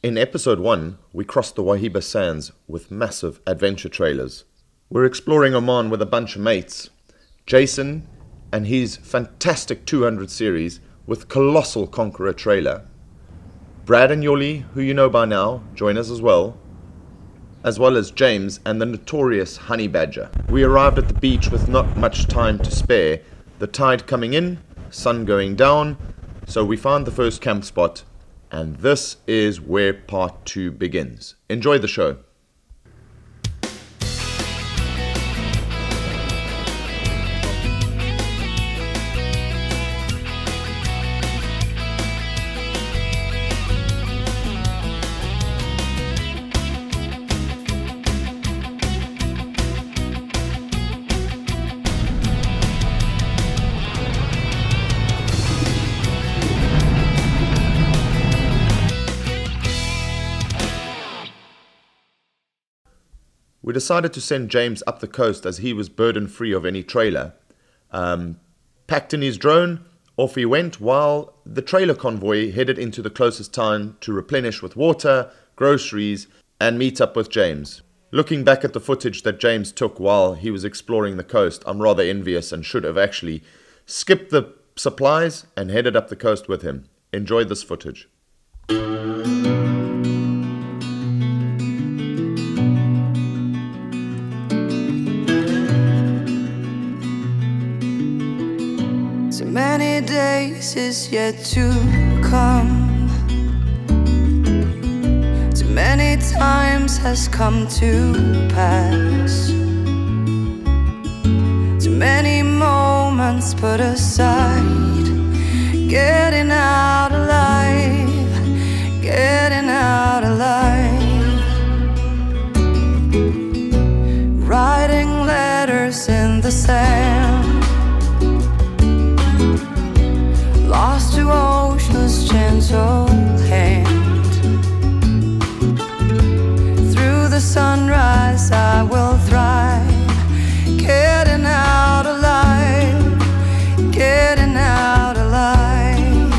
In episode 1, we crossed the Wahiba sands with massive adventure trailers. We're exploring Oman with a bunch of mates. Jason and his fantastic 200 series with colossal Conqueror trailer. Brad and Yoli, who you know by now, join us as well as James and the notorious Honey Badger. We arrived at the beach with not much time to spare. The tide coming in, sun going down, so we found the first camp spot, and this is where part 2 begins. Enjoy the show. We decided to send James up the coast as he was burden-free of any trailer. Packed in his drone, off he went while the trailer convoy headed into the closest town to replenish with water, groceries, and meet up with James. Looking back at the footage that James took while he was exploring the coast, I'm rather envious and should have actually skipped the supplies and headed up the coast with him. Enjoy this footage. So many days is yet to come. Too many times has come to pass. Too many moments put aside. Getting out alive, getting out alive. Writing letters in the sand. Lost to ocean's gentle hand. Through the sunrise I will thrive. Getting out alive, getting out alive.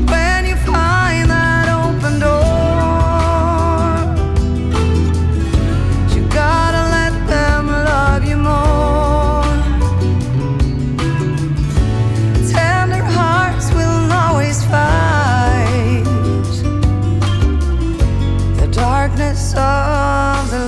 When you find that open door, you gotta let them love you more. Of the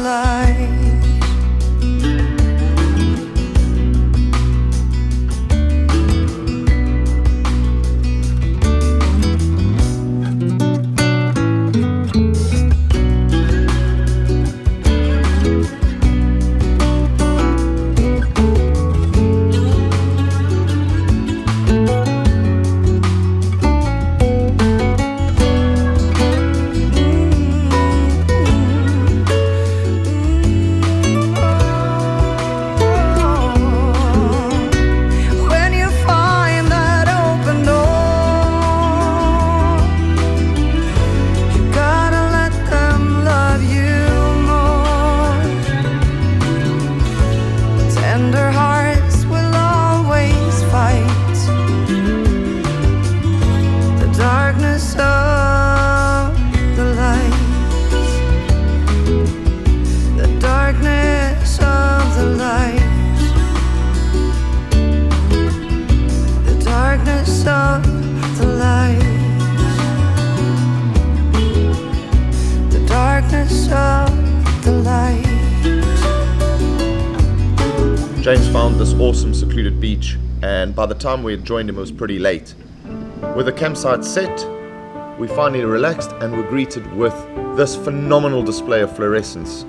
light. James found this awesome secluded beach, and by the time we had joined him it was pretty late. With the campsite set, we finally relaxed and were greeted with this phenomenal display of fluorescence.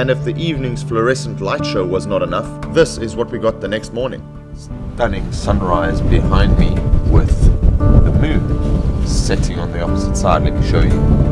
And if the evening's fluorescent light show was not enough, this is what we got the next morning. Stunning sunrise behind me with the moon setting on the opposite side. Let me show you.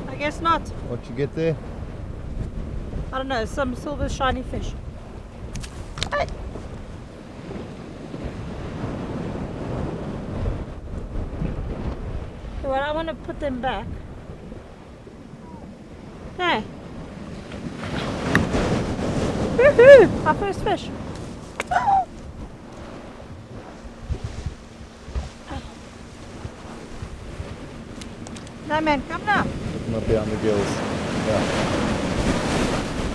I guess not. What you get there? I don't know, some silver shiny fish. Hey. Well, I want to put them back. Hey. Woohoo! Our first fish. No man, come now. Put them up behind the gills. Yeah.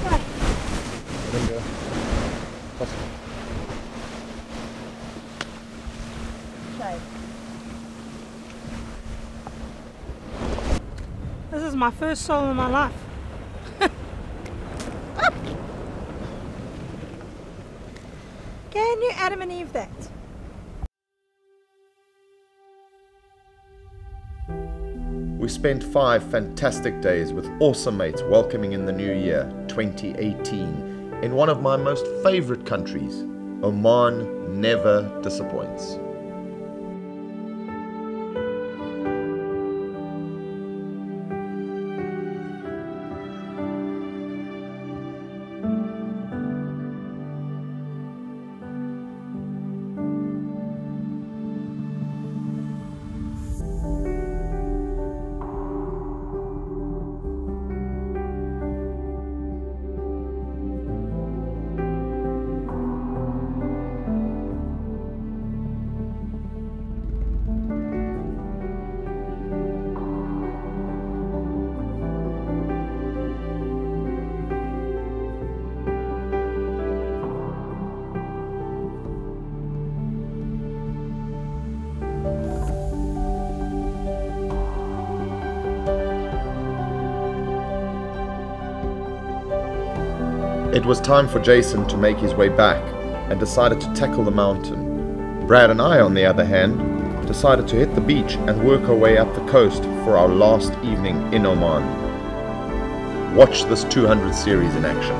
Right. Let them go. Toss it. Okay. This is my first sole in my life. Can you Adam and Eve that? We spent 5 fantastic days with awesome mates welcoming in the new year, 2018, in one of my most favorite countries. Oman never disappoints. It was time for Jason to make his way back and decided to tackle the mountain. Brad and I, on the other hand, decided to hit the beach and work our way up the coast for our last evening in Oman. Watch this 200 series in action.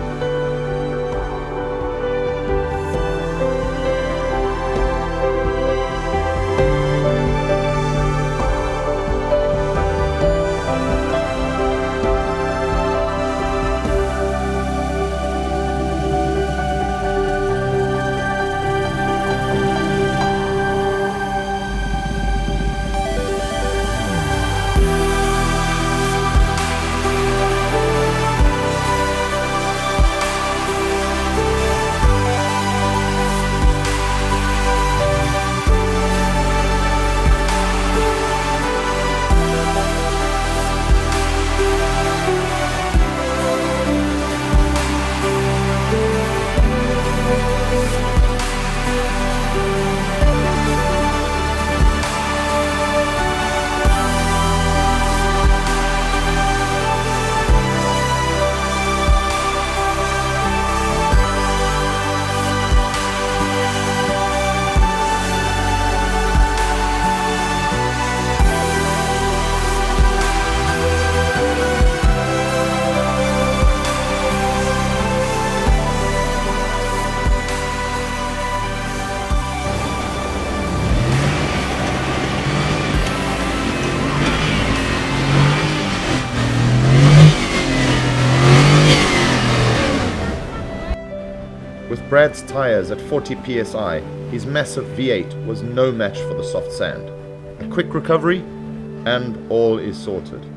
Brad's tyres at 40 psi, his massive V8 was no match for the soft sand. A quick recovery, and all is sorted.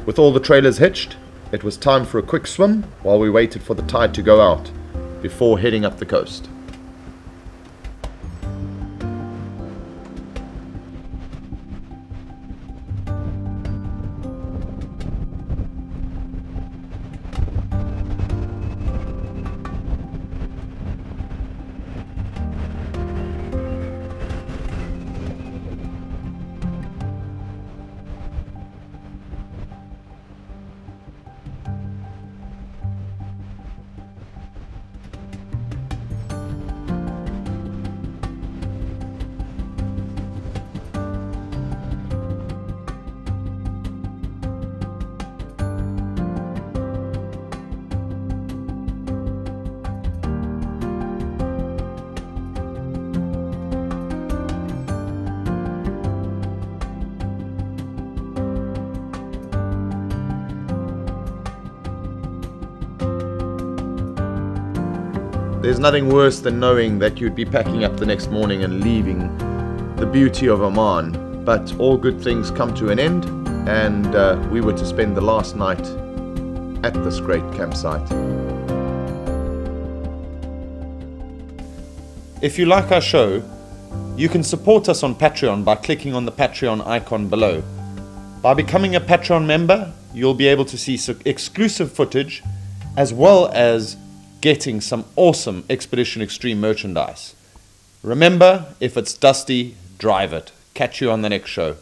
With all the trailers hitched, it was time for a quick swim while we waited for the tide to go out before heading up the coast. There's nothing worse than knowing that you'd be packing up the next morning and leaving the beauty of Oman, but all good things come to an end, and we were to spend the last night at this great campsite. If you like our show, you can support us on Patreon by clicking on the Patreon icon below. By becoming a Patreon member, you'll be able to see exclusive footage as well as getting some awesome Expedition Extreme merchandise. Remember, if it's dusty, drive it. Catch you on the next show.